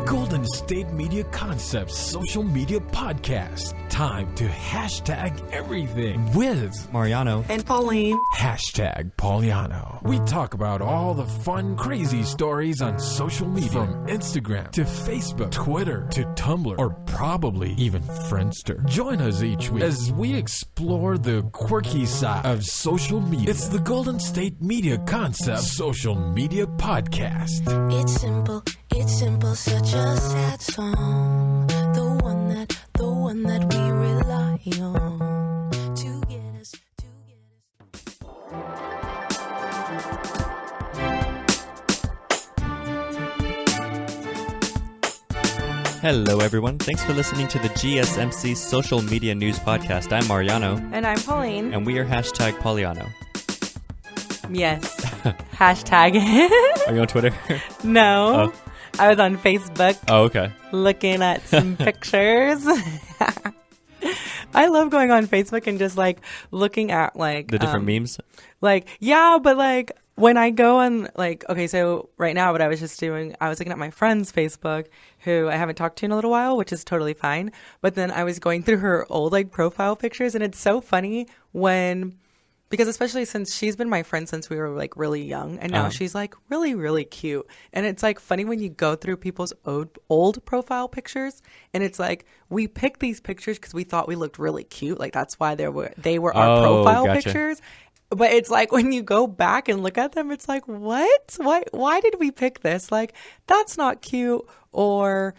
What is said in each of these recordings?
Golden State Media Concepts social media podcast. Time to hashtag everything with Mariano and Pauline. Hashtag Pauliano. We talk about all the fun, crazy stories on social media, from Instagram to Facebook, Twitter to Tumblr, or probably even Friendster. Join us each week as we explore the quirky side of social media. It's the Golden State Media Concepts social media podcast. It's simple, such a sad song. The one that we rely on to get us. Hello, everyone. Thanks for listening to the GSMC Social Media News Podcast. I'm Mariano. And I'm Pauline. And we are hashtag Pauliano. Yes. Hashtag. Are you on Twitter? No. Oh. I was on Facebook. Oh, okay. Looking at some pictures. I love going on Facebook and just like looking at like the different memes. Like, yeah, but like when I go on like, okay, so right now what I was just doing, I was looking at my friend's Facebook who I haven't talked to in a little while, which is totally fine. But then I was going through her old like profile pictures, and it's so funny because especially since she's been my friend since we were like really young, and now she's like really, really cute. And it's like funny when you go through people's old profile pictures, and it's like we picked these pictures because we thought we looked really cute. Like that's why they were our profile pictures. But it's like when you go back and look at them, it's like, what? Why did we pick this? Like, that's not cute. Or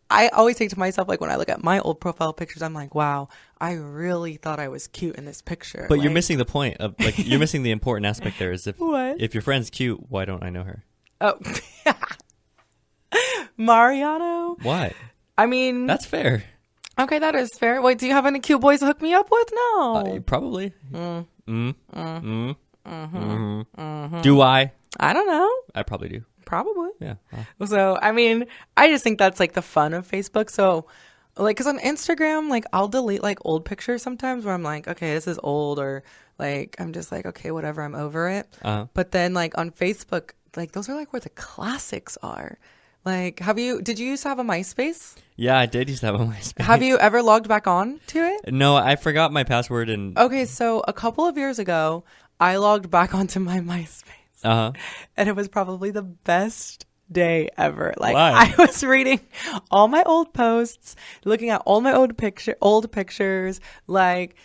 I always think to myself, like when I look at my old profile pictures, I'm like, wow, I really thought I was cute in this picture. But like, you're missing the point of like you're missing the important aspect there is if your friend's cute, why don't I know her? Oh, Mariano. Why? I mean, that's fair. Okay, that is fair. Wait, do you have any cute boys to hook me up with? No. Probably. Do I? I don't know. I probably do. Probably. Yeah. So, I mean, I just think that's like the fun of Facebook. So, like, because on Instagram, like, I'll delete like old pictures sometimes where I'm like, okay, this is old, or like, I'm just like, okay, whatever, I'm over it. But then, like, on Facebook, like, those are like where the classics are. Like, did you used to have a MySpace? Yeah, I did used to have a MySpace. Have you ever logged back on to it? No, I forgot my password. Okay, so a couple of years ago, I logged back onto my MySpace. And it was probably the best day ever. Like, why? I was reading all my old posts, looking at all my old pictures, like,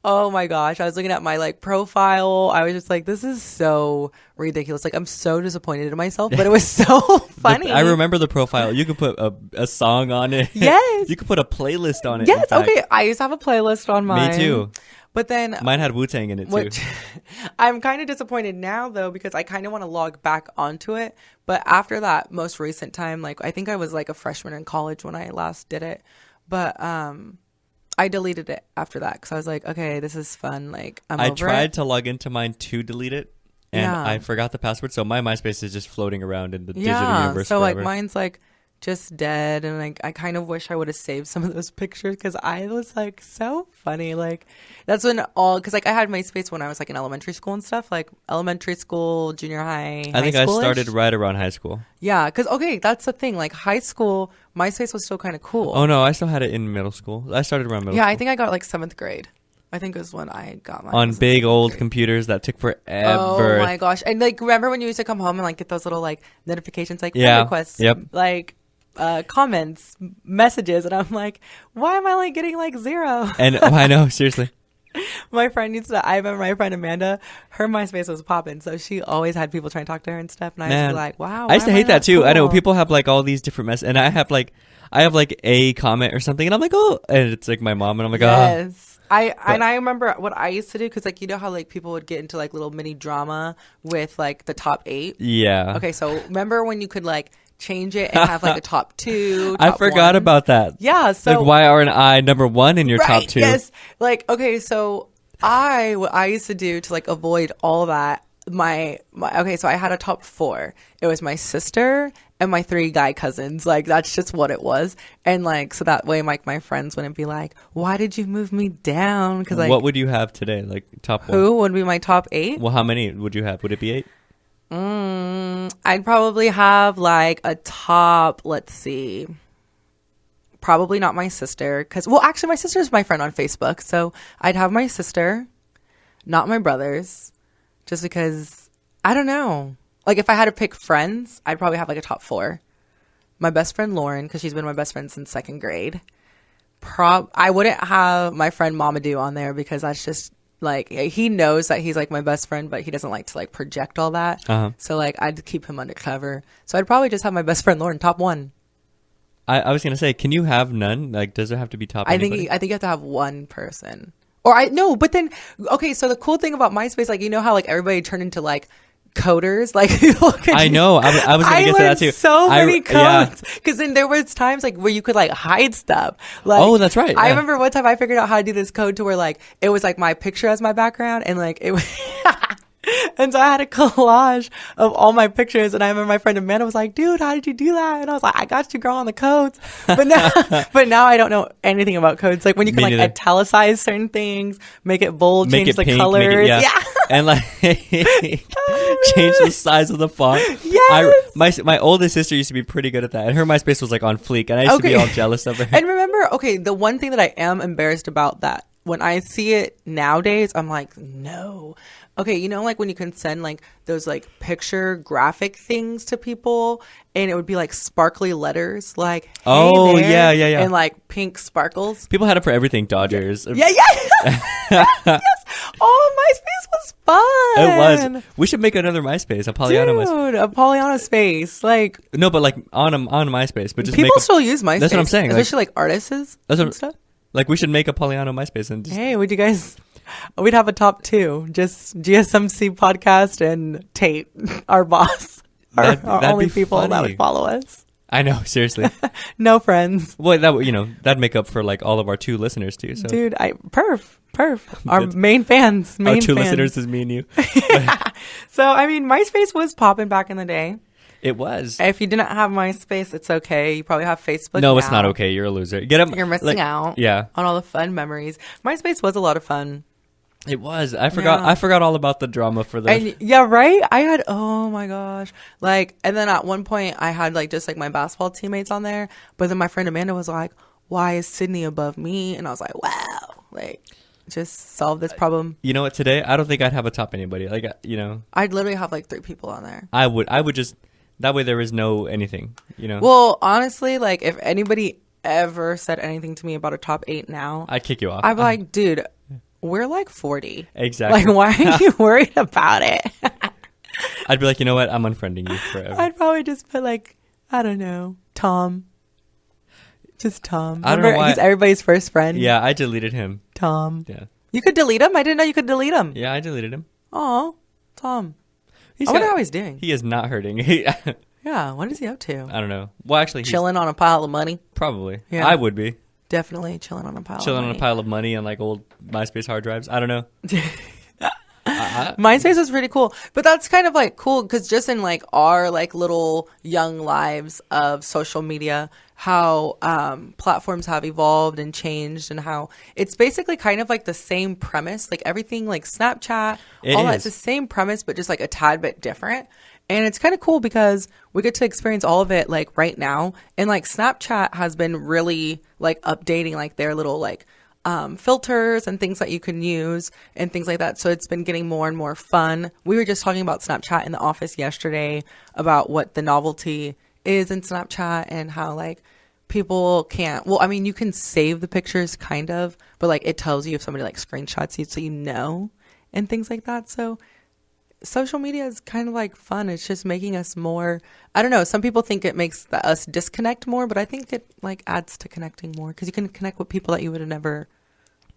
oh my gosh, I was looking at my like profile. I was just like, this is so ridiculous. Like, I'm so disappointed in myself, but it was so funny. I remember the profile. You could put a song on it. Yes. You could put a playlist on it. Yes. Okay. I used to have a playlist on mine. Me too. But then mine had Wu-Tang in it too. I'm kind of disappointed now though, because I kind of want to log back onto it. But after that most recent time, like I think I was like a freshman in college when I last did it. But I deleted it after that because I was like, okay, this is fun. Like I tried to log into mine to delete it, and I forgot the password. So my MySpace is just floating around in the digital universe. So forever. like mine's like just dead, and like I kind of wish I would have saved some of those pictures because I was like so funny. Like that's when because like I had MySpace when I was like in elementary school and stuff, like elementary school, junior high. I think I started right around high school. Yeah, because okay, that's the thing. Like high school, MySpace was still kind of cool. Oh no, I still had it in middle school. I started around middle school. Yeah, I think I got like 7th grade. I think it was when I got mine. On big old computers that took forever. Oh my gosh! And like, remember when you used to come home and like get those little like notifications, like friend requests, like comments, messages, and I'm like, why am I like getting like 0? And I know, seriously. I remember my friend Amanda, her MySpace was popping, so she always had people trying to talk to her and stuff, and I used to be like, wow. I used to hate that too. Cool? I know people have like all these different messages, and I have like a comment or something, and I'm like, oh, and it's like my mom, and I'm like, yes. And I remember what I used to do, because like, you know how like people would get into like little mini drama with like the top 8? Yeah. Okay, so remember when you could like change it and have like a top 2, I forgot about that. Yeah, so like, why aren't I number 1 in your top 2? Yes. Like, okay, so what I used to do to like avoid all that, okay, so I had a top 4. It was my sister and my 3 guy cousins. Like, that's just what it was. And like, so that way like my friends wouldn't be like, why did you move me down? Because like, what would you have today? Like top 1? Who would be my top 8? Well, how many would you have? Would it be 8? I'd probably have like a top, let's see, probably not my sister. Because, well, actually, my sister's my friend on Facebook. So I'd have my sister, not my brothers, just because, I don't know. Like, if I had to pick friends, I'd probably have like a top 4. My best friend, Lauren, because she's been my best friend since 2nd grade. I wouldn't have my friend Mamadou on there because that's just, like, he knows that he's like my best friend, but he doesn't like to like project all that. So like I'd keep him undercover. So I'd probably just have my best friend Lauren, top 1. I was gonna say, can you have none? Like, does it have to be top? I think you have to have one person. Or no, but then okay. So the cool thing about MySpace, like, you know how like everybody turned into like coders, like I know. I was gonna get to that too. So many codes, because then there was times like where you could like hide stuff. Like, oh, that's right. I remember one time I figured out how to do this code to where like it was like my picture as my background, and like it was. And so I had a collage of all my pictures, and I remember my friend Amanda was like, "Dude, how did you do that?" And I was like, "I got you, girl, on the codes." But now I don't know anything about codes. Like when you can like italicize certain things, make it bold, change the colors, yeah. And like change the size of the font. Yes. My oldest sister used to be pretty good at that, and her MySpace was like on fleek, and I used to be all jealous of her. And remember, the one thing that I am embarrassed about, that when I see it nowadays, I'm like, no. Okay, you know, like when you can send like those like picture graphic things to people, and it would be like sparkly letters, like, hey there, yeah, and like pink sparkles. People had it for everything. Dodgers. Yeah. Yes. Oh, MySpace was fun. It was. We should make another MySpace, a Pollyanna MySpace. Dude, a Pollyanna space, like. No, but like on MySpace, but just people still use MySpace. That's what I'm saying. Especially like artists and stuff. Like we should make a Pollyanna MySpace and just... Hey, would you guys? We'd have a top 2, just GSMC podcast and Tate, our boss, our only people that would follow us. I know, seriously. No friends. Well, that'd make up for like all of our 2 listeners too. So. Dude, perf. Our main fans. Our 2 listeners is me and you. So I mean, MySpace was popping back in the day. It was. If you didn't have MySpace, it's okay. You probably have Facebook. No, now. It's not okay. You're a loser. You're missing out. Yeah. On all the fun memories. MySpace was a lot of fun. It was. I forgot all about the drama for the. And, yeah, right. I had. Oh my gosh. Like, and then at one point I had like just like my basketball teammates on there, but then my friend Amanda was like, "Why is Sydney above me?" And I was like, "Wow, like." Just solve this problem. You know what? Today, I don't think I'd have a top anybody. Like, you know, I'd literally have like 3 people on there. I would just, that way there is no anything, you know? Well, honestly, like if anybody ever said anything to me about a top 8 now, I'd kick you off. I'd be like, dude, we're like 40. Exactly. Like, why are you worried about it? I'd be like, you know what? I'm unfriending you forever. I'd probably just put like, I don't know, Tom. Just Tom. I don't know why. He's everybody's first friend. Yeah, I deleted him. Tom. Yeah. You could delete him? I didn't know you could delete him. Yeah, I deleted him. Oh, Tom. I wonder how he's doing. He is not hurting. Yeah, what is he up to? I don't know. Well, actually, he's chilling on a pile of money. Probably. Yeah. I would be. Definitely chilling on a pile chilling of money. on a pile of money and like old MySpace hard drives. I don't know. MySpace was pretty cool, but that's kind of like cool because just in like our like little young lives of social media, how platforms have evolved and changed, and how it's basically kind of like the same premise, like everything like Snapchat, that's the same premise, but just like a tad bit different. And it's kind of cool because we get to experience all of it like right now. And like Snapchat has been really like updating like their little like filters and things that you can use and things like that. So it's been getting more and more fun. We were just talking about Snapchat in the office yesterday about what the novelty is in Snapchat and how like people can't, well, I mean, you can save the pictures kind of, but like it tells you if somebody like screenshots you so you know and things like that. So social media is kind of like fun. It's just making us more, I don't know, some people think it makes us disconnect more, but I think it like adds to connecting more because you can connect with people that you would have never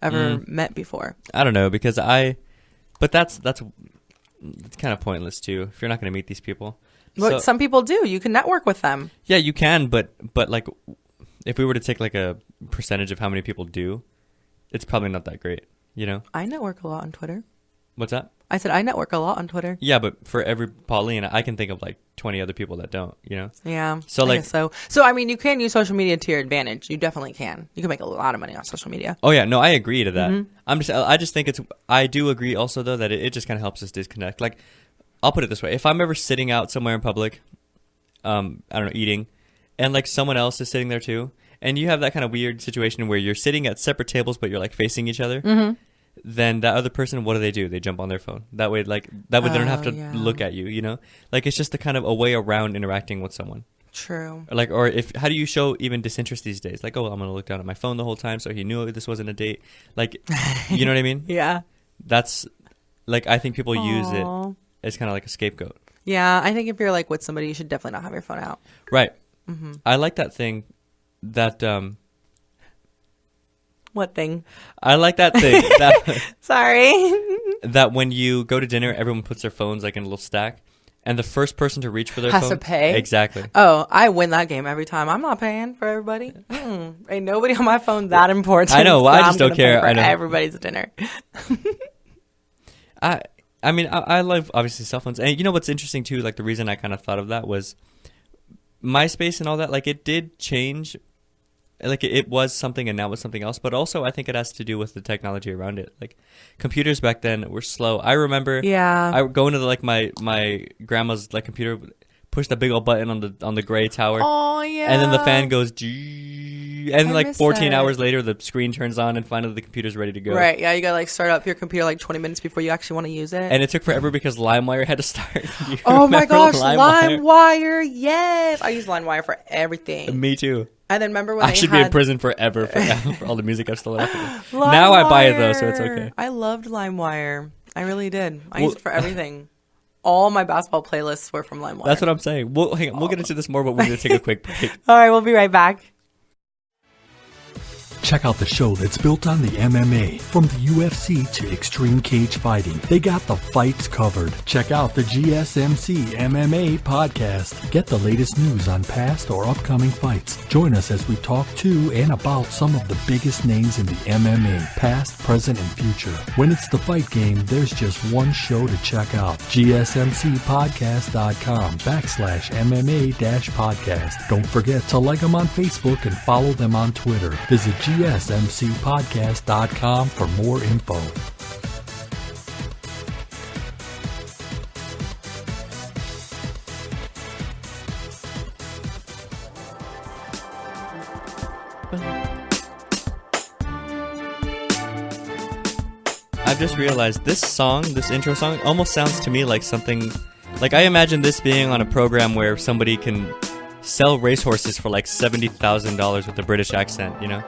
ever met before. I don't know, because but that's kind of pointless too if you're not going to meet these people. But some people do. You can network with them. Yeah, you can, but like if we were to take like a percentage of how many people do, it's probably not that great, you know? I network a lot on Twitter. What's that? I said I network a lot on Twitter. Yeah, but for every Pauline, I can think of like 20 other people that don't, you know? Yeah. So like, so I mean, you can use social media to your advantage. You definitely can. You can make a lot of money on social media. Oh yeah, no, I agree to that. I just think I do agree also though that it just kind of helps us disconnect. Like I'll put it this way: if I'm ever sitting out somewhere in public, I don't know, eating, and like someone else is sitting there too, and you have that kind of weird situation where you're sitting at separate tables but you're like facing each other, then that other person, what do? They jump on their phone. That way, they don't have to look at you. You know, like it's just the kind of a way around interacting with someone. True. Like, or how do you show even disinterest these days? Like, oh, I'm gonna look down at my phone the whole time, so he knew this wasn't a date. Like, you know what I mean? Yeah. That's like, I think people use Aw. it as kind of like a scapegoat. Yeah, I think if you're like with somebody, you should definitely not have your phone out. Right. I like that thing. That What thing? I like that thing. Sorry. That when you go to dinner, everyone puts their phones like in a little stack, and the first person to reach for their Has phone to pay? Exactly. Oh, I win that game every time. I'm not paying for everybody. Ain't nobody on my phone that important. I know. so I just I'm don't gonna pay care. for I know. Everybody's dinner. I mean, I love obviously cell phones, and you know what's interesting too? Like the reason I kind of thought of that was MySpace and all that. Like it did change. Like it was something and now it's something else, but also I think it has to do with the technology around it. Like computers back then were slow. I remember I would go into my grandma's like computer, push the big old button on the gray tower. Oh yeah. And then the fan goes and then I like miss 14 that. hours later the screen turns on and finally the computer's ready to go. Right, yeah, you gotta like start up your computer like 20 minutes before you actually want to use it. And it took forever because LimeWire had to start. Oh my Remember gosh, LimeWire, yes! I use LimeWire for everything. Me too. And then remember when I they should had be in prison forever for all the music I've stolen off of it. Now I buy it though, so it's okay. I loved LimeWire. I really did. I used it for everything. All my basketball playlists were from LimeWire. That's what I'm saying. Hang on, we'll get into this more, but we're going to take a quick break. All right, we'll be right back. Check out the show that's built on the MMA. From the UFC to extreme cage fighting, they got the fights covered. Check out the GSMC MMA podcast. Get the latest news on past or upcoming fights. Join us as we talk to and about some of the biggest names in the MMA, past, present, and future. When it's the fight game, there's just one show to check out. GSMCpodcast.com/MMA-podcast. Don't forget to like them on Facebook and follow them on Twitter. Visit GSMCpodcast.com for more info. I've just realized this intro song, almost sounds to me like something. Like I imagine this being on a program where somebody can sell racehorses for like $70,000 with a British accent, you know?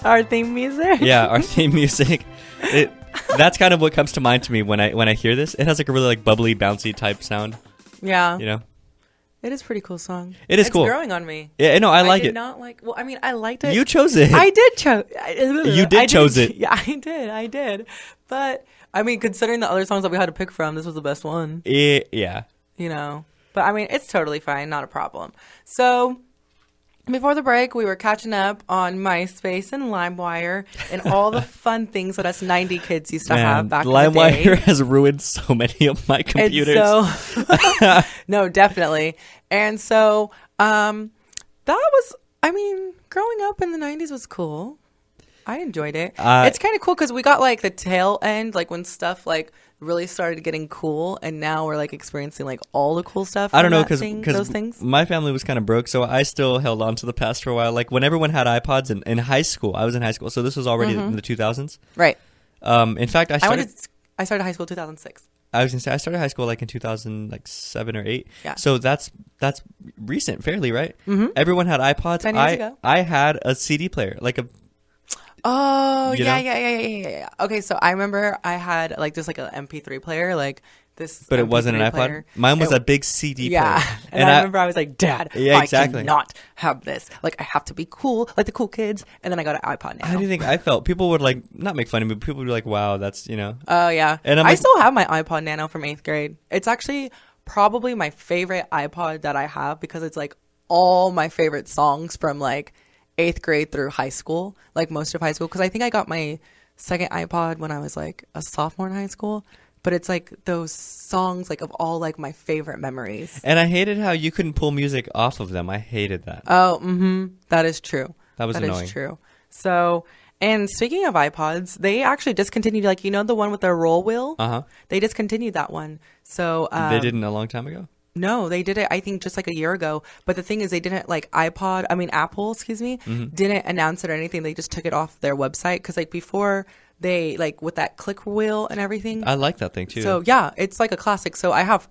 Our theme music? Yeah, our theme music. That's kind of what comes to mind to me when I hear this. It has like a really like bubbly, bouncy type sound. Yeah. You know? It is a pretty cool song. It's cool. It's growing on me. Yeah, no, I like did it. Not like. Well, I mean, I liked it. You chose it. I did chose. You did chose it. Yeah, I did. But I mean, considering the other songs that we had to pick from, this was the best one. Yeah. You know. But I mean, it's totally fine, not a problem. So before the break, we were catching up on MySpace and LimeWire and all the fun things that us 90 kids used to have back in the day. LimeWire has ruined so many of my computers. No, definitely. And so that was, I mean, growing up in the 90s was cool. I enjoyed it. It's kind of cool because we got like the tail end, like when stuff like really started getting cool, and now we're like experiencing like all the cool stuff. I don't know because those things. My family was kind of broke, so I still held on to the past for a while. Like when everyone had iPods in high school, I was in high school, so this was already in the 2000s. Right. In fact, I started high school 2006. I was gonna say I started high school like in 2007 or 8. Yeah. So that's recent, fairly, right? Mm-hmm. Everyone had iPods. 10 years ago. I had a CD player, like a. Oh, you know? yeah. Okay, so I remember I had like just like an MP3 player, like this. But it wasn't an iPod. Player. Mine was a big CD player. Yeah, and I remember I was like, Dad, exactly. I cannot have this. Like, I have to be cool, like the cool kids. And then I got an iPod Nano. How do you think I felt? People would like not make fun of me, but people would be like, "Wow, that's Oh yeah, and I still have my iPod Nano from 8th grade. It's actually probably my favorite iPod that I have because it's like all my favorite songs from like 8th grade through high school, like most of high school. Because I think I got my second iPod when I was like a sophomore in high school. But it's like those songs like of all like my favorite memories. And I hated how you couldn't pull music off of them. I hated that. Oh, that is true. That was annoying. That is true. So, And speaking of iPods, they actually discontinued, like, the one with the roll wheel? Uh-huh. They discontinued that one. So They didn't a long time ago? no, they did it, I think, just like a year ago. But the thing is, they didn't, like, Apple, excuse me, didn't announce it or anything. They just took it off their website. Because, like, before they, like, with that click wheel and everything. I like that thing, too. So, yeah, it's like a classic. So I have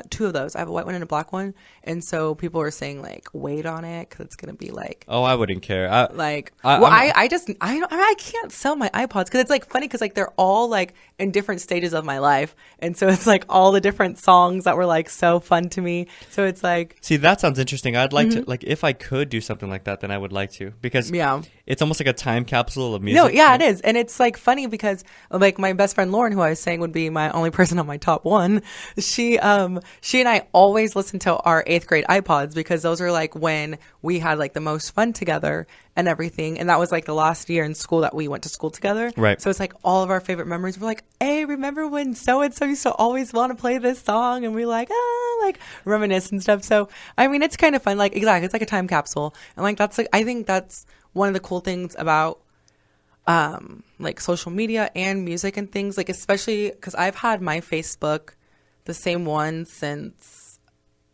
two of those. I have a white one and a black one. And so people are saying, like, wait on it because it's going to be, like... Oh, I wouldn't care. I can't sell my iPods because it's, like, funny because, like, they're all, like, in different stages of my life. And so it's, like, all the different songs that were, like, so fun to me. So it's, like... See, that sounds interesting. I'd like to, like, if I could do something like that, then I would like to. Because it's almost like a time capsule of music. No, yeah, it is. And it's, like, funny because, like, my best friend Lauren, who I was saying would be my only person on my top one, she and I always listened to our 8th grade iPods because those are, like, when we had, like, the most fun together and everything. And that was, like, the last year in school that we went to school together. Right. So it's, like, all of our favorite memories were like, hey, remember when so-and-so used to always want to play this song? And we like, reminisce and stuff. So, I mean, it's kind of fun. Like, exactly. It's like a time capsule. And, like, that's, like, I think that's one of the cool things about, like, social media and music and things. Like, especially because I've had my Facebook, the same one since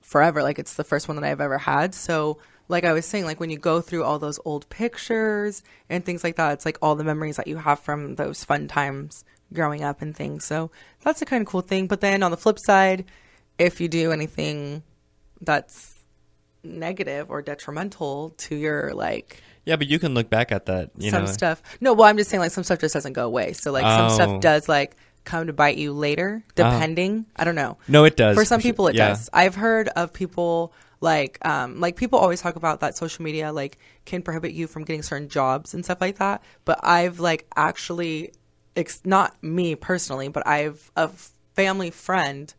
forever. Like, it's the first one that I've ever had. So, like I was saying, like, when you go through all those old pictures and things like that, it's like all the memories that you have from those fun times growing up and things. So that's a kind of cool thing. But then on the flip side, if you do anything that's negative or detrimental to your, like... Yeah, but you can look back at that, some stuff. No, well, I'm just saying, like, some stuff just doesn't go away. So, like, some stuff does, like, come to bite you later, depending. I don't know. No, it does. For some people, it does. I've heard of people... Like people always talk about that social media, like, can prohibit you from getting certain jobs and stuff like that. But I've, like, actually, not me personally, but I've a family friend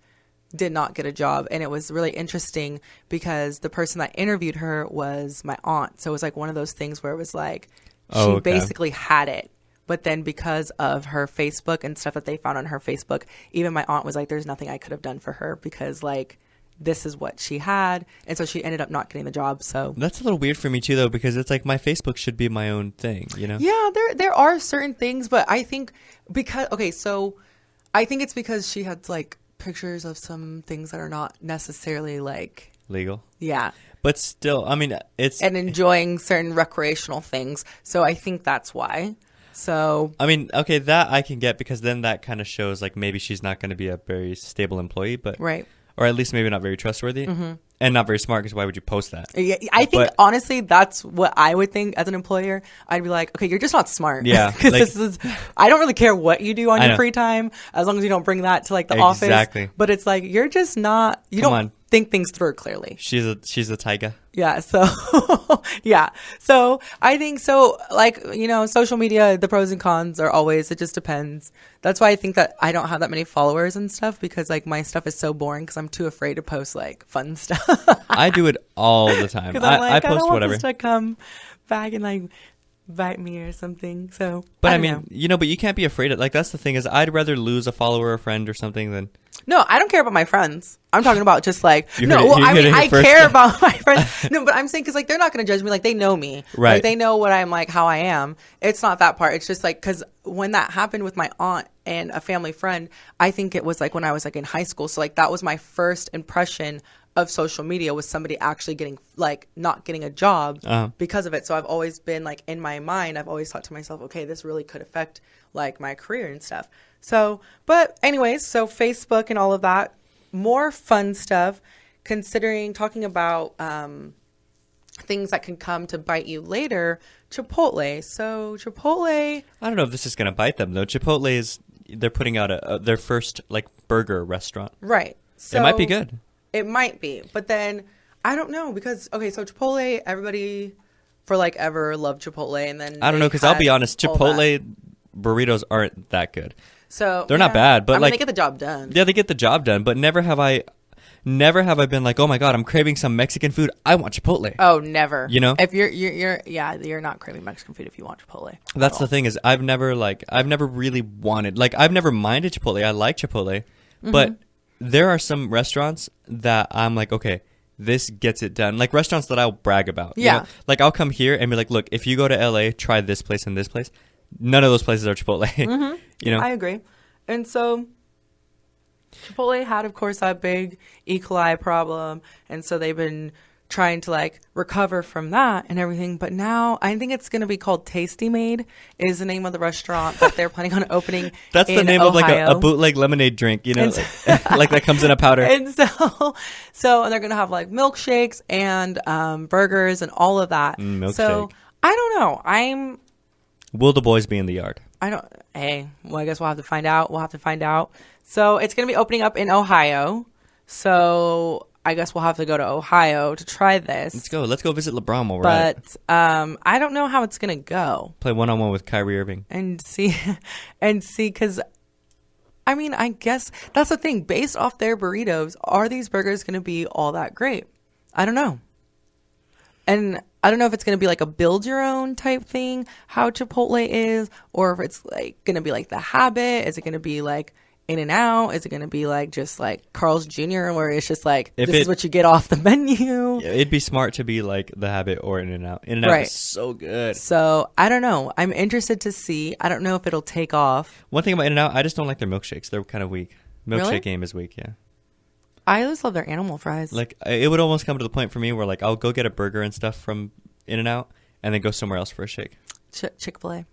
did not get a job. And it was really interesting because the person that interviewed her was my aunt. So it was, like, one of those things where it was, like, she basically had it. But then because of her Facebook and stuff that they found on her Facebook, even my aunt was like, there's nothing I could have done for her because, like, this is what she had. And so she ended up not getting the job. So that's a little weird for me too, though, because it's like my Facebook should be my own thing, Yeah, there are certain things, but I think so I think it's because she had, like, pictures of some things that are not necessarily, like, legal. Yeah. But still, I mean, and enjoying certain recreational things. So I think that's why. So I mean, okay, that I can get because then that kind of shows, like, maybe she's not going to be a very stable employee, but right. Or at least maybe not very trustworthy and not very smart, because why would you post that? Yeah, I think, honestly, that's what I would think as an employer. I'd be like, okay, you're just not smart. Yeah. Because I don't really care what you do on your free time, as long as you don't bring that to, like, the office. Exactly. But it's like, you're just not, you don't think things through clearly. She's a tiger. Yeah. So, yeah. So I think so, like, social media, the pros and cons are always, it just depends. That's why I think that I don't have that many followers and stuff, because, like, my stuff is so boring because I'm too afraid to post, like, fun stuff. I do it all the time. I post I don't want whatever. this to come back and, like, bite me or something. So, but I mean, but you can't be afraid of, like, that's the thing is, I'd rather lose a follower or a friend or something than. No, I don't care about my friends. I'm talking about just, like, I care about my friends. No, but I'm saying, because, like, they're not going to judge me. Like, they know me. Right. Like, they know what I'm, like, how I am. It's not that part. It's just, like, because when that happened with my aunt and a family friend, I think it was, like, when I was, like, in high school. So, like, that was my first impression of social media, was somebody actually getting, like, not getting a job because of it. So I've always been, like, in my mind, I've always thought to myself, okay, this really could affect, like, my career and stuff. So, but anyways, so Facebook and all of that, more fun stuff, talking about things that can come to bite you later. Chipotle. So Chipotle, I don't know if this is going to bite them, though. Chipotle they're putting out their first, like, burger restaurant. Right. So it might be good. It might be, but then I don't know, because, okay, so Chipotle, everybody for, like, ever loved Chipotle, and then I don't know, because I'll be honest, Chipotle burritos aren't that good. So they're not bad, but, like, they get the job done. Yeah, they get the job done, but never have I been like, oh my god, I'm craving some Mexican food, I want Chipotle. Oh, never. If you're not craving Mexican food if you want Chipotle. That's the thing is, I've never really wanted, like, I've never minded Chipotle. I like Chipotle, but there are some restaurants that I'm like, okay, this gets it done. Like restaurants that I'll brag about. Yeah. You know? Like I'll come here and be like, look, if you go to LA, try this place and this place. None of those places are Chipotle. Mm-hmm. You know? I agree. And so Chipotle had, of course, that big E. coli problem. And so they've been trying to like recover from that and everything. But now I think it's going to be called Tasty Made is the name of the restaurant that they're planning on opening. That's the name Ohio. of like a bootleg lemonade drink, you know, like that comes in a powder. And so and they're going to have like milkshakes and burgers and all of that. Milkshake. So I don't know. Will the boys be in the yard? Hey, well, I guess we'll have to find out. So it's going to be opening up in Ohio. So I guess we'll have to go to Ohio to try this. Let's go visit LeBron while we're at it. But I don't know how it's going to go. Play one-on-one with Kyrie Irving. And see, because, I mean, I guess that's the thing. Based off their burritos, are these burgers going to be all that great? I don't know. And I don't know if it's going to be like a build your own type thing, how Chipotle is, or if it's like going to be like The Habit. Is it going to be like In-N-Out? Is it going to be like just like Carl's Jr. where it's just like, this is what you get off the menu? Yeah, it'd be smart to be like The Habit or In-N-Out. In-N-Out Right. is so good. So I don't know. I'm interested to see. I don't know if it'll take off. One thing about In-N-Out, I just don't like their milkshakes. They're kind of weak. Milkshake Really? game is weak, yeah. I always love their animal fries. Like, it would almost come to the point for me where, like, I'll go get a burger and stuff from In-N-Out and then go somewhere else for a shake. Chick-fil-A.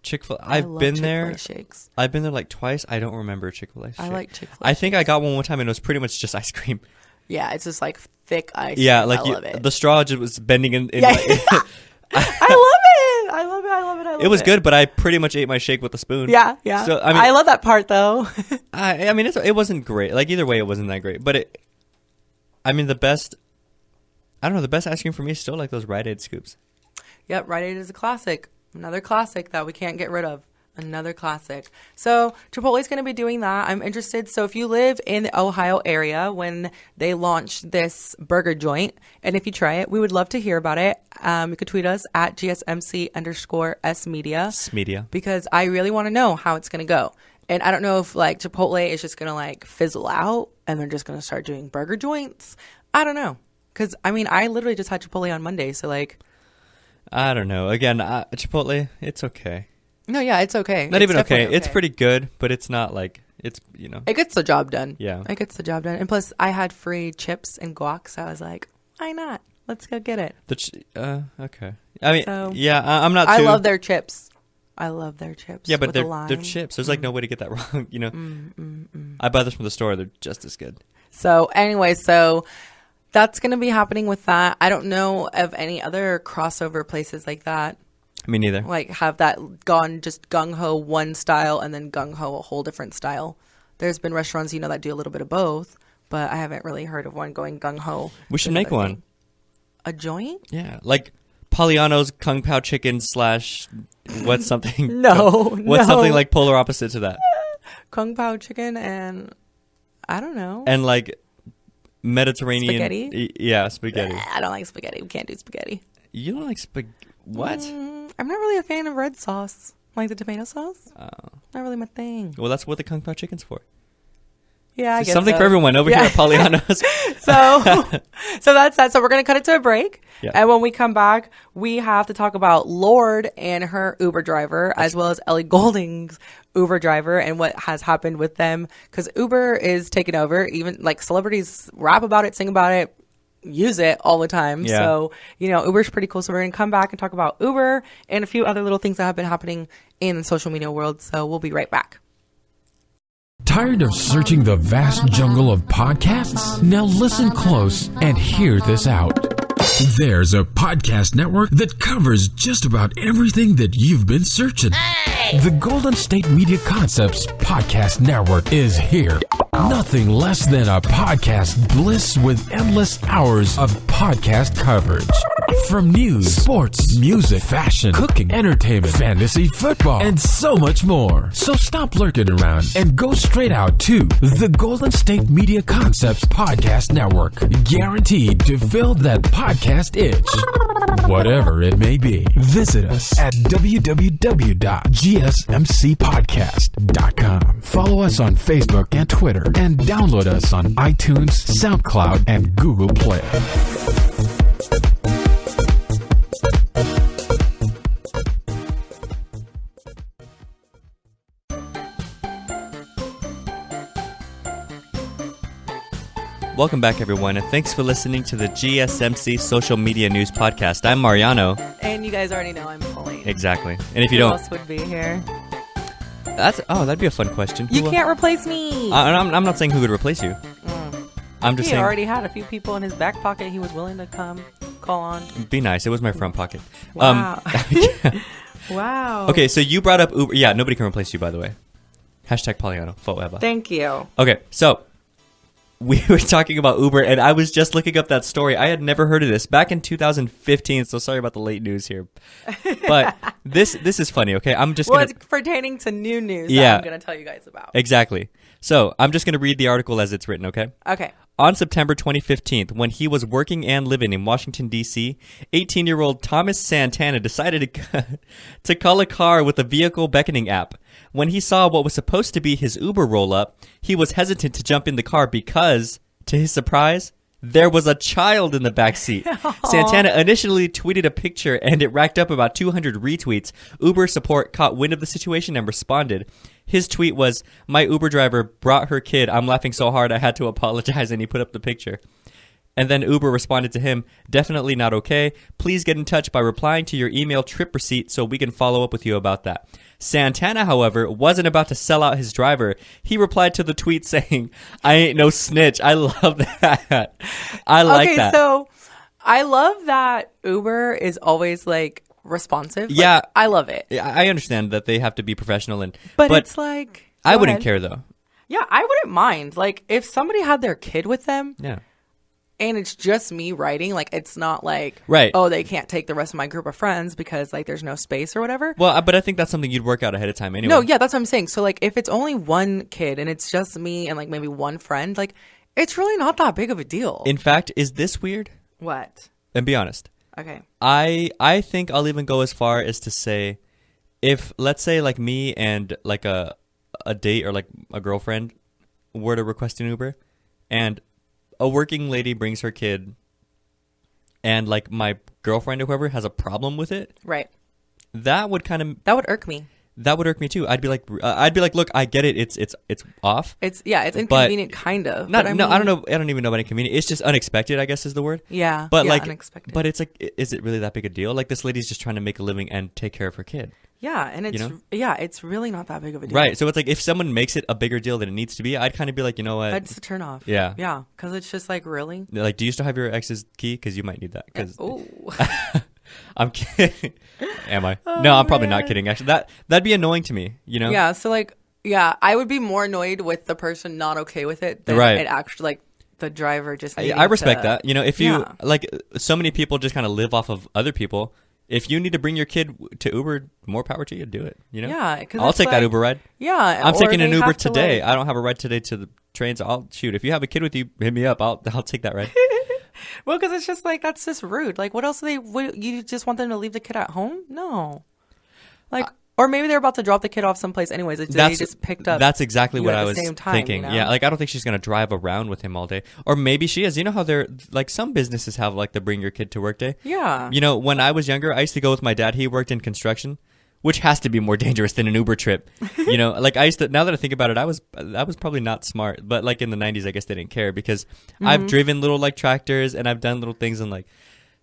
Chick-fil-A. I I've love been Chick-fil-A there. shakes. I've been there like twice. I don't remember Chick-fil-A shake. I like Chick-fil-A I think I got one time and it was pretty much just ice cream. Yeah, it's just like thick ice. Yeah, cream. like I love it. the straw just was bending in. Yeah. I love it. It was good, but I pretty much ate my shake with a spoon. Yeah. So I mean, I love that part though. I mean, it wasn't great. Like either way, it wasn't that great. But the best. I don't know. The best ice cream for me is still like those Rite Aid scoops. Yep, Rite Aid is a classic. Another classic that we can't get rid of. Another classic. So Chipotle is going to be doing that. I'm interested. So if you live in the Ohio area when they launch this burger joint, and if you try it, we would love to hear about it. You could tweet us at GSMC_SMedia. Because I really want to know how it's going to go. And I don't know if like Chipotle is just going to like fizzle out and they're just going to start doing burger joints. I don't know. Because I mean, I literally just had Chipotle on Monday. So like, I don't know. Again, Chipotle, it's okay. No, yeah, it's okay. Not even okay. It's pretty good, but it's not like it's, you know. It gets the job done. Yeah. It gets the job done. And plus, I had free chips and guac, so I was like, why not? Let's go get it. Okay. I mean, So, yeah, I'm not too... I love their chips. Yeah, but they're chips. There's like no way to get that wrong, you know. I buy this from the store. They're just as good. So anyway, that's going to be happening with that. I don't know of any other crossover places like that. Me neither. Like have that gone just gung-ho one style and then gung-ho a whole different style. There's been restaurants, that do a little bit of both, but I haven't really heard of one going gung-ho. We should make one. Thing. A joint? Yeah, like Poliano's Kung Pao Chicken / what's something? What's something like polar opposite to that? Kung Pao Chicken and I don't know. And like Mediterranean spaghetti? Yeah, spaghetti. I don't like spaghetti. We can't do spaghetti. You don't like what? I'm not really a fan of red sauce. Like the tomato sauce. Oh. Not really my thing. Well, that's what the Kung Pao Chicken's for. Yeah, I guess something so. for everyone over here at Poliano's. So that's that. So we're going to cut it to a break. Yeah. And when we come back, we have to talk about Lorde and her Uber driver, as well as Ellie Goulding's Uber driver and what has happened with them. Because Uber is taking over. Even like celebrities rap about it, sing about it, use it all the time. Yeah. So, Uber's pretty cool. So we're going to come back and talk about Uber and a few other little things that have been happening in the social media world. So we'll be right back. Tired of searching the vast jungle of podcasts? Now listen close and hear this out. There's a podcast network that covers just about everything that you've been searching. The Golden State Media Concepts Podcast Network is here. Nothing less than a podcast bliss with endless hours of podcast coverage. From news, sports, music, fashion, cooking, entertainment, fantasy, football, and so much more. So stop lurking around and go straight out to the Golden State Media Concepts Podcast Network. Guaranteed to fill that podcast itch. Whatever it may be, visit us at www.gsmcpodcast.com. Follow us on Facebook and Twitter, and download us on iTunes, SoundCloud, and Google Play. Welcome back, everyone, and thanks for listening to the GSMC Social Media News Podcast. I'm Mariano. And you guys already know I'm Pauline. Exactly. And if you Who don't... else would be here? That'd be a fun question. You can't replace me. I'm not saying who would replace you. I'm just he saying... already had a few people in his back pocket he was willing to come call on. Be nice. It was my front pocket. Wow. Yeah. Wow. Okay, so you brought up Uber. Yeah, nobody can replace you, by the way. Hashtag Poliano. Forever. Thank you. Okay, so... we were talking about Uber, and I was just looking up that story. I had never heard of this back in 2015, so sorry about the late news here. But this is funny, okay? It's pertaining to new news Yeah. that I'm going to tell you guys about. Exactly. So I'm just going to read the article as it's written, okay? Okay. On September 2015, when he was working and living in Washington, D.C., 18-year-old Thomas Santana decided to call a car with a vehicle beckoning app. When he saw what was supposed to be his Uber roll-up, he was hesitant to jump in the car because, to his surprise, there was a child in the back seat. Santana initially tweeted a picture, and it racked up about 200 retweets. Uber support caught wind of the situation and responded. His tweet was, "My Uber driver brought her kid. I'm laughing so hard I had to apologize," and he put up the picture. And then Uber responded to him, "Definitely not okay. Please get in touch by replying to your email trip receipt so we can follow up with you about that." Santana, however, wasn't about to sell out his driver. He replied to the tweet saying, "I ain't no snitch." I love that. I like that. Okay, so I love that Uber is always like responsive. Yeah. Like, I love it. I understand that they have to be professional, But it's like... I go wouldn't ahead. care though. Yeah, I wouldn't mind. Like, if somebody had their kid with them... Yeah. And it's just me writing, like, it's not like, Right. oh, they can't take the rest of my group of friends because, like, there's no space or whatever. Well, but I think that's something you'd work out ahead of time anyway. No, yeah, that's what I'm saying. So, like, if it's only one kid and it's just me and, like, maybe one friend, like, it's really not that big of a deal. In fact, is this weird? What? And be honest. Okay. I think I'll even go as far as to say, if, let's say, like, me and, like, a date or, like, a girlfriend were to request an Uber, and a working lady brings her kid, and, like, my girlfriend or whoever has a problem with it, Right. that would kind of... That would irk me. That would irk me too. I'd be like, look, I get it. It's off. It's inconvenient, kind of. Not, but I don't know. I don't even know about inconvenient. It's just unexpected, I guess is the word. Yeah. But yeah, like, unexpected. but it's like, is it really that big a deal? Like, this lady's just trying to make a living and take care of her kid. Yeah, and it's You know? yeah, it's really not that big of a deal. Right. So it's like, if someone makes it a bigger deal than it needs to be, I'd kind of be like, you know what? That's a turn off. Yeah. Yeah, because it's just like, really? Like, do you still have your ex's key? Because you might need that. Because Oh. I'm kidding. Am I? No, I'm probably not kidding. Actually, that'd be annoying to me. You know? Yeah, so like, yeah, I would be more annoyed with the person not okay with it than Right. it actually, like, the driver just I needing respect to- that. You know, if you Yeah. like, so many people just kind of live off of other people. If you need to bring your kid to Uber, more power to you. Do it. You know. Yeah, 'cause I'll it's take that like- Uber ride. Yeah, I'm or taking an they Uber have to, today. like- I don't have a ride today to the trains. I'll shoot. If you have a kid with you, hit me up. I'll take that ride. Well, because it's just like, that's just rude. Like, what else you just want them to leave the kid at home? No. Like, or maybe they're about to drop the kid off someplace anyways. Like, they just picked up. That's exactly you what at I the was same time, thinking. you know? Yeah, like, I don't think she's gonna drive around with him all day. Or maybe she is. You know how they're like, some businesses have like the bring your kid to work day. Yeah. You know, when I was younger, I used to go with my dad. He worked in construction, which has to be more dangerous than an Uber trip. You know, like, I used to, now that I think about it, that was probably not smart. But like in the 90s, I guess they didn't care because I've driven little like tractors and I've done little things and like,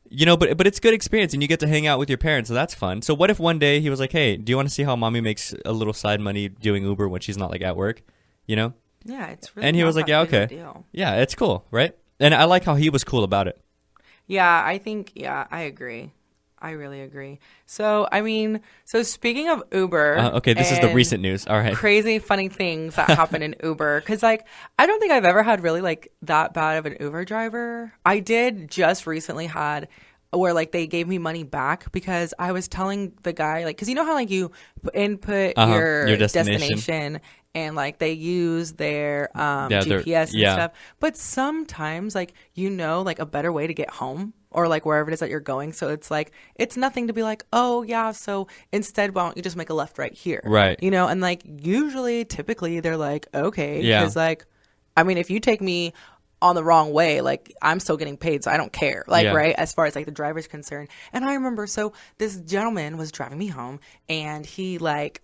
you know, but it's good experience and you get to hang out with your parents. So that's fun. So what if one day he was like, "Hey, do you want to see how mommy makes a little side money doing Uber when she's not like at work?" You know? Yeah, it's really And he not was like, that "Yeah, big of a okay. deal. Yeah, it's cool, right?" And I like how he was cool about it. Yeah, I think, yeah, I agree. I really agree. So, I mean, so speaking of Uber. Okay, this is the and recent news. All right. Crazy, funny things that happen in Uber. Because, like, I don't think I've ever had really, like, that bad of an Uber driver. I did just recently had where, like, they gave me money back because I was telling the guy, like, because you know how, like, you input Your your destination. destination and like they use their GPS and stuff. But sometimes like like a better way to get home or like wherever it is that you're going. So it's like it's nothing to be like, oh yeah, so instead why don't you just make a left right here? Right. And like usually typically they're like, okay, because like I mean if you take me on the wrong way, like I'm still getting paid, so I don't care, like right, as far as like the driver's concerned. And I remember, so this gentleman was driving me home, and he like,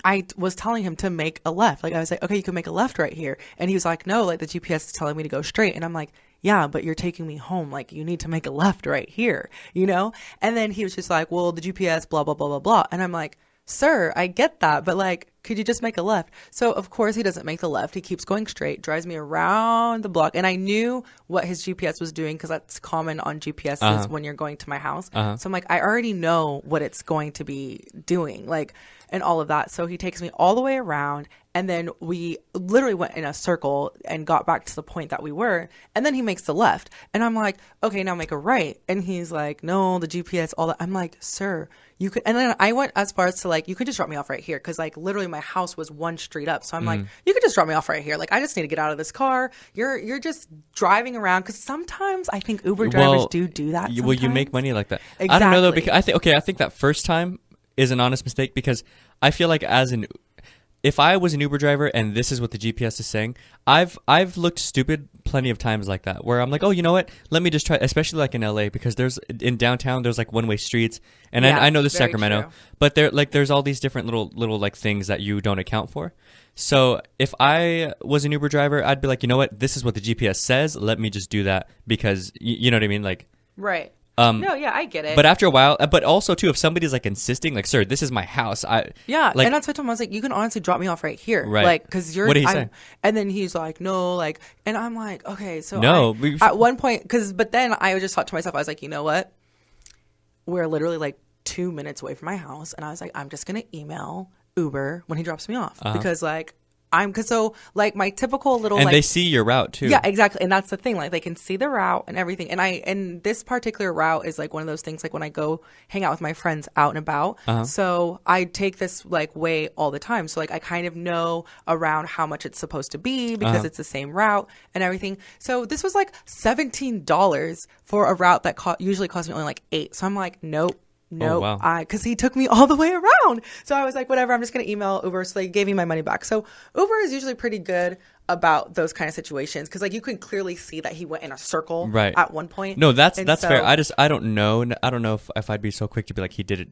I was telling him to make a left, like I was like, okay, you can make a left right here, and he was like, no, like the GPS is telling me to go straight, and I'm like, yeah, but you're taking me home, like you need to make a left right here, and then he was just like, well, the GPS blah blah blah blah blah, and I'm like, sir, I get that, but like, could you just make a left? So of course he doesn't make the left. He keeps going straight, drives me around the block. And I knew what his GPS was doing because that's common on GPSs when you're going to my house. So I'm like, I already know what it's going to be doing, like, and all of that. So he takes me all the way around, and then we literally went in a circle and got back to the point that we were. And then he makes the left. And I'm like, okay, now make a right. And he's like, no, the GPS, all that. I'm like, sir, you could. And then I went as far as to like, you could just drop me off right here. Cause like literally my house was one street up. So I'm like, you could just drop me off right here. Like, I just need to get out of this car. You're just driving around. Cause sometimes I think Uber drivers do that. Well, you make money like that. Exactly. I don't know though, because I think that first time is an honest mistake, because I feel like if I was an Uber driver and this is what the GPS is saying, I've looked stupid plenty of times like that, where I'm like, oh, you know what? Let me just try, especially like in LA, because in downtown there's like one-way streets, and I know this Sacramento, true. but there's all these different little like things that you don't account for. So if I was an Uber driver, I'd be like, you know what? This is what the GPS says. Let me just do that, because you know what I mean, like right. No, yeah, I get it. But after a while, but also too, if somebody's like insisting, like, sir, this is my house. And that's what I told him. I was like, you can honestly drop me off right here, right? Like, because you're. What did he say? And then he's like, no, like, and I'm like, okay, so no. At one point, but then I just thought to myself, I was like, you know what? We're literally like 2 minutes away from my house, and I was like, I'm just gonna email Uber when he drops me off, because like. Like my typical little, and like, they see your route too. Yeah, exactly. And that's the thing. Like they can see the route and everything. And this particular route is like one of those things, like when I go hang out with my friends out and about. So I take this like way all the time. So like I kind of know around how much it's supposed to be, because it's the same route and everything. So this was like $17 for a route that usually costs me only like $8. So I'm like, nope. No, wow. Because he took me all the way around. So I was like, whatever, I'm just going to email Uber. So they gave me my money back. So Uber is usually pretty good about those kind of situations, because like you can clearly see that he went in a circle at one point. No, that's fair. I don't know. I don't know if I'd be so quick to be like, he did it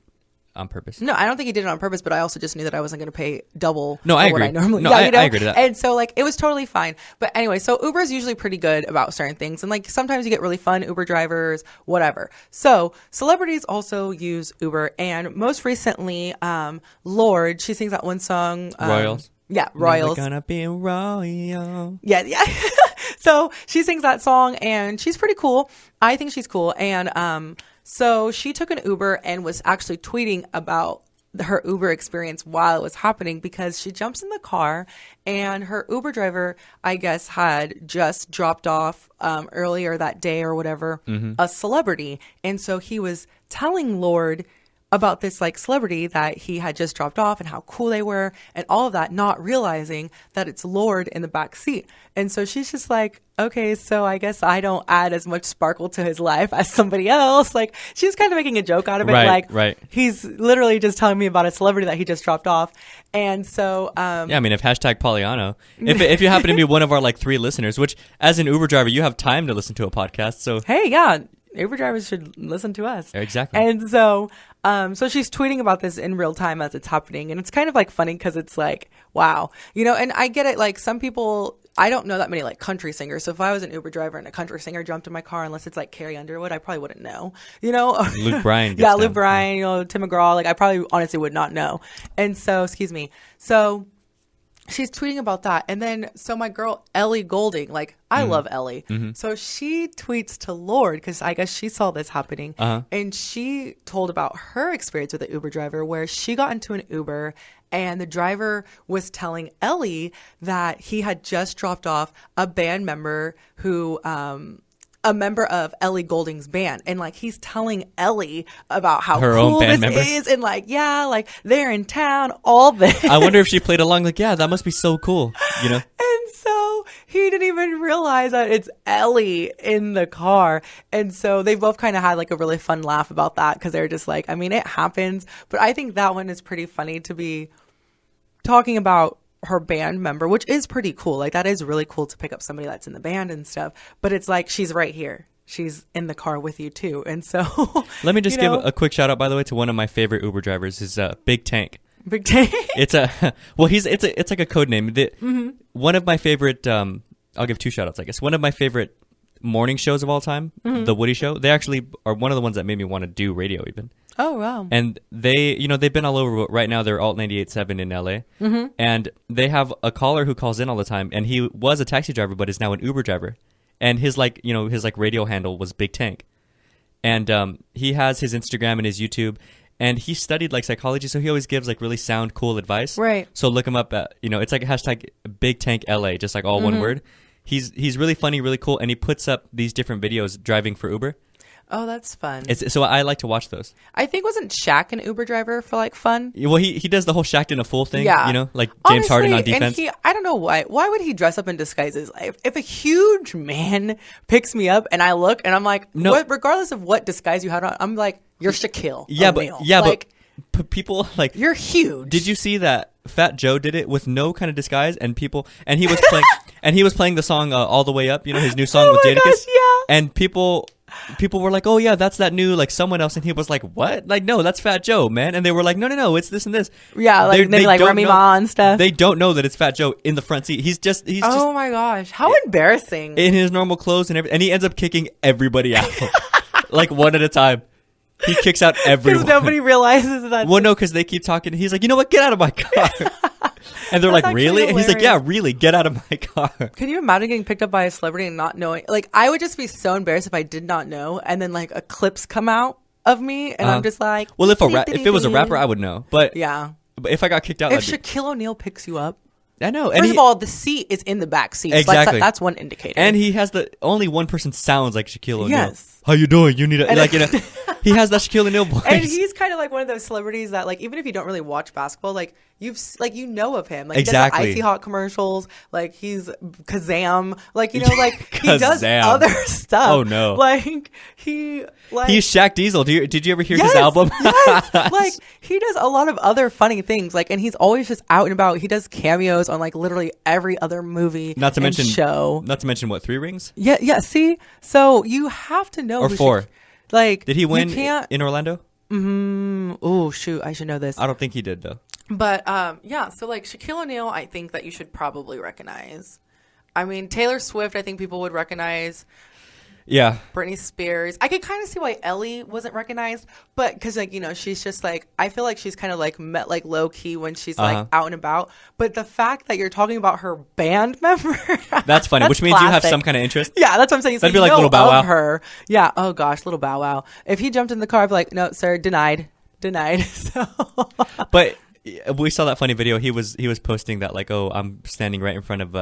on purpose. No, I don't think he did it on purpose, but I also just knew that I wasn't going to pay double. No, I agree. What I normally, I agree to that. And so like it was totally fine. But anyway, so Uber is usually pretty good about certain things, and like sometimes you get really fun Uber drivers, whatever. So celebrities also use Uber, and most recently, Lorde, she sings that one song, Royals. Yeah, Royals. Never gonna be royal. Yeah. So she sings that song, and she's pretty cool. I think she's cool, and so she took an Uber and was actually tweeting about her Uber experience while it was happening, because she jumps in the car and her Uber driver, I guess, had just dropped off earlier that day or whatever, a celebrity. And so he was telling Lorde about this like celebrity that he had just dropped off and how cool they were and all of that, not realizing that it's Lorde in the back seat. And so she's just like, okay, so I guess I don't add as much sparkle to his life as somebody else. Like she was kind of making a joke out of it. Right. He's literally just telling me about a celebrity that he just dropped off. And so, yeah, I mean, if #Poliano, if you happen to be one of our like 3 listeners, which as an Uber driver, you have time to listen to a podcast. So, hey, yeah. Uber drivers should listen to us. Exactly. And so, so she's tweeting about this in real time as it's happening. And it's kind of like funny because it's like, wow, and I get it. Like some people, I don't know that many like country singers. So if I was an Uber driver and a country singer jumped in my car, unless it's like Carrie Underwood, I probably wouldn't know, Luke Bryan. Yeah, Luke Bryan, Tim McGraw. Like I probably honestly would not know. And so, excuse me. So she's tweeting about that. And then, so my girl, Ellie Goulding, like, I love Ellie. So she tweets to Lorde, because I guess she saw this happening. And she told about her experience with the Uber driver, where she got into an Uber and the driver was telling Ellie that he had just dropped off a band member who a member of Ellie Goulding's band, and like he's telling Ellie about how Her cool own band this member? is, and like like they're in town, all this. I wonder if she played along. Like, yeah, that must be so cool. You know. And so he didn't even realize that it's Ellie in the car. And so they both kind of had like a really fun laugh about that, because they're just like, I mean, it happens. But I think that one is pretty funny to be talking about her band member, which is pretty cool. Like, that is really cool to pick up somebody that's in the band and stuff. But it's like, she's right here. She's in the car with you too. And so Let me just give a quick shout out, by the way, to one of my favorite Uber drivers. Is Big Tank. Big Tank. It's it's like a code name. One of my favorite. I'll give two shout outs, I guess. One of my favorite morning shows of all time, The Woody Show. They actually are one of the ones that made me want to do radio even. Oh, wow. And they, they've been all over. But right now, they're Alt 98.7 in LA. And they have a caller who calls in all the time. And he was a taxi driver, but is now an Uber driver. And his radio handle was Big Tank. And he has his Instagram and his YouTube. And he studied like psychology, so he always gives like really sound, cool advice. Right. So look him up at, it's like a hashtag Big Tank LA, just like all one word. He's really funny, really cool, and he puts up these different videos driving for Uber. Oh, that's fun. So I like to watch those. I think wasn't Shaq an Uber driver for like fun? Well, he does the whole Shaq in a full thing, Yeah. Like James Harden on defense. And I don't know why. Why would he dress up in disguises? If a huge man picks me up and I look and I'm like, No. what, regardless of what disguise you had on, I'm like, you're Shaquille O'Neal. But people like, you're huge. did you see that Fat Joe did it with no kind of disguise, and he was playing he was playing the song All the Way Up, his new song with my Jadakiss. gosh, yeah. And people were like, oh yeah, that's that new like someone else, and he was like, what? Like, no, that's Fat Joe, man. And they were like, no, it's this and this. Yeah, like maybe like don't Remy know- Ma and stuff. They don't know that it's Fat Joe in the front seat. He's just Oh my gosh, how embarrassing. in his normal clothes and everything, and he ends up kicking everybody out like one at a time. He kicks out everyone. Because nobody realizes that. Well, no, because they keep talking. He's like, you know what? Get out of my car. And they're That's like, really? actually And he's like, yeah, hilarious. really. Get out of my car. Can you imagine getting picked up by a celebrity and not knowing? Like, I would just be so embarrassed if I did not know, and then like clips come out of me, and I'm just like, Well, if it was a rapper, I would know. But yeah. but if I got kicked out, If that'd Shaquille O'Neal picks you up, be, I know. first of all, the seat is in the back seat. So Exactly. that's one indicator. And he has only one person sounds like Shaquille O'Neal. Yes. How you doing? You need he has that Shaquille O'Neal voice. And he's kind of like one of those celebrities that, like, even if you don't really watch basketball, like you know of him. Like, Exactly. he does the Icy Hot commercials. Like, he's Kazam. Like, like he does Kazam. other stuff. Oh, no. Like He's Shaq Diesel. Did you ever hear yes, his album? Yes. Like, he does a lot of other funny things. Like, and he's always just out and about. He does cameos on like literally every other movie Not to and mention show. Not to mention what, 3 Rings Yeah. See, so you have to know or who 4? Like, Did he win You can't. in Orlando? Oh shoot, I should know this. I don't think he did though. But yeah, so like Shaquille O'Neal, I think that you should probably recognize. I mean, Taylor Swift, I think people would recognize. Yeah. Britney Spears. I could kind of see why Ellie wasn't recognized, but because like she's just like, I feel like she's kind of like like low key when she's like out and about. But the fact that you're talking about her band member, That's funny, which means you have classic. some kind of interest. Yeah, that's what I'm saying. So That'd be like Little Bow Wow. Her. Yeah. Oh gosh, Little Bow Wow. If he jumped in the car, I'd be like, no, sir, denied. So. But we saw that funny video. He was posting that like, oh, I'm standing right in front of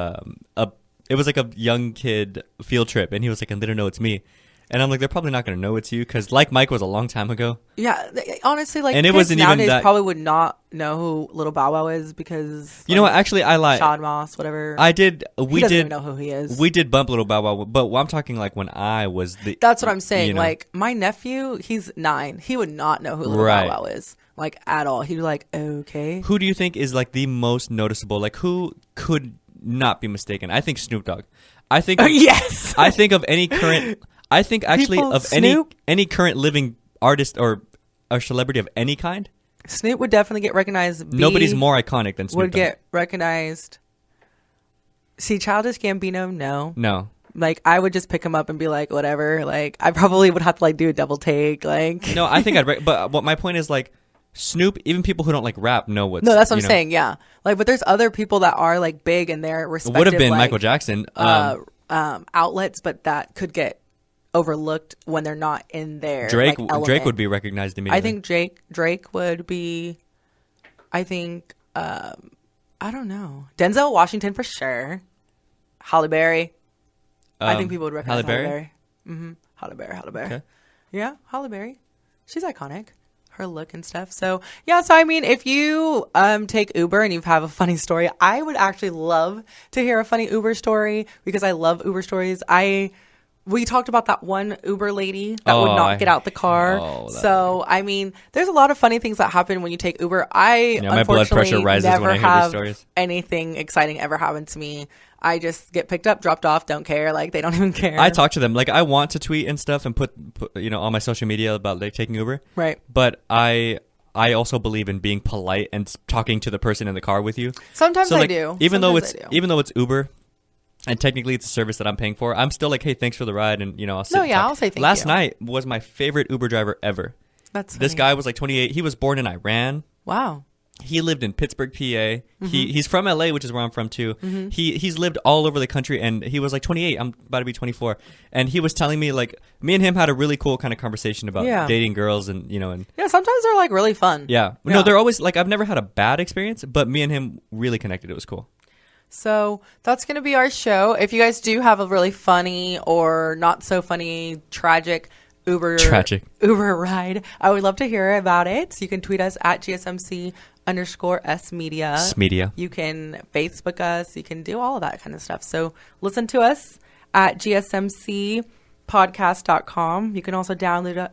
it was like a young kid field trip, and he was like, and they don't know it's me. And I'm like, they're probably not going to know it's you, because Like Mike was a long time ago. Yeah, honestly, like, And it kids wasn't even nowadays that- probably would not know who Little Bow Wow is because You know what? Actually, I lied. Sean Moss, whatever. I did. He doesn't even know who he is. We did bump Little Bow Wow, but I'm talking like when I was the. That's what I'm saying. you know. Like, my nephew, he's 9. He would not know who Little Right. Bow Wow is, like, at all. He'd be like, okay. Who do you think is like the most noticeable? Like, who could not be mistaken? I think Snoop Dogg. I think. Yes. I think of any current. I think actually People, of Snoop? any current living artist or celebrity of any kind. Snoop would definitely get recognized. B Nobody's more iconic than Snoop would Dogg. get recognized. See, Childish Gambino, no. No. Like, I would just pick him up and be like, whatever. Like, I probably would have to like do a double take. Like, No, I think but what my point is, like, Snoop, even people who don't like rap know what's. no, that's what I'm you know. saying. Yeah, like, but there's other people that are like big in their It respective. would have been like, Michael Jackson. outlets, but that could get overlooked when they're not in there. Drake like, element. Drake would be recognized immediately. I think Drake would be. I think I don't know. Denzel Washington for sure. Halle Berry. I think people would recognize Halle Halle Berry? Berry. Halle Berry. Okay. Yeah, Halle Berry. She's iconic. Her look and stuff. So yeah, so I mean, if you take Uber and you have a funny story, I would actually love to hear a funny Uber story because I love Uber stories. We talked about that one Uber lady that would not get out the car. So I mean, there's a lot of funny things that happen when you take Uber. My blood pressure rises never when I hear these have stories. anything exciting ever happen to me. I just get picked up, dropped off, don't care. Like, they don't even care. I talk to them. Like, I want to tweet and stuff and put on my social media about like taking Uber. Right. But I also believe in being polite and talking to the person in the car with you. Sometimes I do. Even though it's Uber, and technically it's a service that I'm paying for, I'm still like, hey, thanks for the ride, and I'll sit. I'll say thank you. Last night was my favorite Uber driver ever. That's funny. This guy was like 28. He was born in Iran. Wow. He lived in Pittsburgh, PA. He's from LA, which is where I'm from too. He's lived all over the country, and he was like 28. I'm about to be 24, and he was telling me like me and him had a really cool kind of conversation about dating girls, and and sometimes they're like really fun. No, they're always like, I've never had a bad experience, but me and him really connected. It was cool. So that's going to be our show. If you guys do have a really funny or not so funny, tragic Uber ride, I would love to hear about it. So you can tweet us at GSMC_SMedia. You can Facebook us. You can do all of that kind of stuff. So listen to us at GSMCpodcast.com. You can also download us,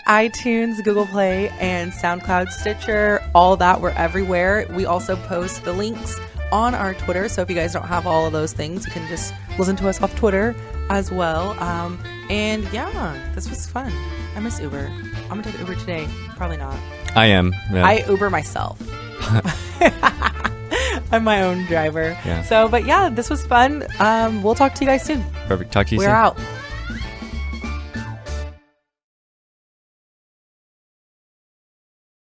iTunes, Google Play, and SoundCloud, Stitcher, all that. We're everywhere. We also post the links on our Twitter. So if you guys don't have all of those things, you can just listen to us off Twitter as well. And yeah, this was fun. I miss Uber. I'm gonna take Uber today. Probably not. I am. Yeah. I Uber myself. I'm my own driver. Yeah. So, but yeah, this was fun. We'll talk to you guys soon. Perfect. Talk to you soon. We're out.